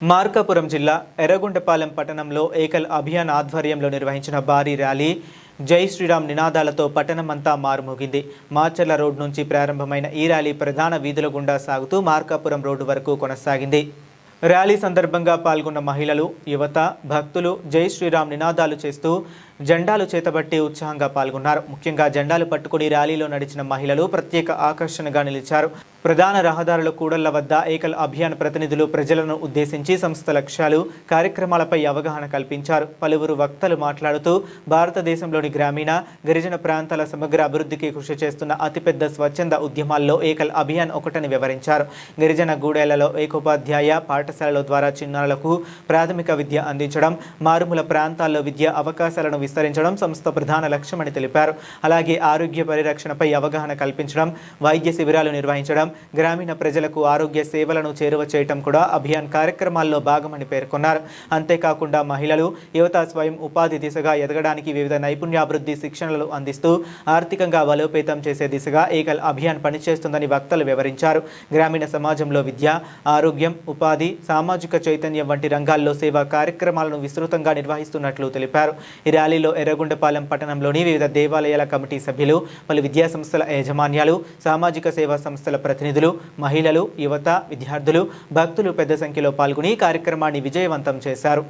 మార్కాపురం జిల్లా ఎర్రగొండపాలెం పట్టణంలో ఏకల్ అభియాన్ ఆధ్వర్యంలో నిర్వహించిన భారీ ర్యాలీ జై శ్రీరామ్ నినాదాలతో పట్టణమంతా మారుమోగింది. మాచర్ల రోడ్ నుంచి ప్రారంభమైన ఈ ర్యాలీ ప్రధాన వీధుల గుండా సాగుతూ మార్కాపురం రోడ్డు వరకు కొనసాగింది. ర్యాలీ సందర్భంగా పాల్గొన్న మహిళలు, యువత, భక్తులు జై శ్రీరామ్ నినాదాలు చేస్తూ జెండాలు చేతబట్టి ఉత్సాహంగా పాల్గొన్నారు. ముఖ్యంగా జెండాలు పట్టుకుని ర్యాలీలో నడిచిన మహిళలు ప్రత్యేక ఆకర్షణగా నిలిచారు. ప్రధాన రహదారుల కూడళ్ల వద్ద ఏకల్ అభియాన్ ప్రతినిధులు ప్రజలను ఉద్దేశించి సంస్థ లక్ష్యాలు, కార్యక్రమాలపై అవగాహన కల్పించారు. పలువురు వక్తలు మాట్లాడుతూ భారతదేశంలోని గ్రామీణ, గిరిజన ప్రాంతాల సమగ్ర అభివృద్ధికి కృషి చేస్తున్న అతిపెద్ద స్వచ్ఛంద ఉద్యమాల్లో ఏకల్ అభియాన్ ఒకటని వివరించారు. గిరిజన గూడెలలో ఏకోపాధ్యాయ పాఠశాలల ద్వారా చిన్నారులకు ప్రాథమిక విద్య అందించడం, మారుమూల ప్రాంతాల్లో విద్యా అవకాశాలను విస్తరించడం సంస్థ ప్రధాన లక్ష్యమని తెలిపారు. అలాగే ఆరోగ్య పరిరక్షణపై అవగాహన కల్పించడం, వైద్య శిబిరాలు నిర్వహించడం, గ్రామీణ ప్రజలకు ఆరోగ్య సేవలను చేరువ చేయడం కూడా అభియాన్ కార్యక్రమాల్లో భాగమని పేర్కొన్నారు. అంతేకాకుండా మహిళలు, యువత స్వయం ఉపాధి దిశగా ఎదగడానికి వివిధ నైపుణ్యాభివృద్ధి శిక్షణలు అందిస్తూ ఆర్థికంగా బలోపేతం చేసే దిశగా ఏకల్ అభియాన్ పనిచేస్తుందని వక్తలు వివరించారు. గ్రామీణ సమాజంలో విద్య, ఆరోగ్యం, ఉపాధి, సామాజిక చైతన్యం వంటి రంగాల్లో సేవా కార్యక్రమాలను విస్తృతంగా నిర్వహిస్తున్నట్లు తెలిపారు. ఈ ర్యాలీలో ఎర్రగొండపాలెం పట్టణంలోని వివిధ దేవాలయాల కమిటీ సభ్యులు, పలు విద్యా సంస్థల యాజమాన్యాలు, సామాజిక సేవా సంస్థల ప్రతినిధులు, మహిళలు, యువత, విద్యార్థులు, భక్తులు పెద్ద సంఖ్యలో పాల్గొని కార్యక్రమాన్ని విజయవంతం చేశారు.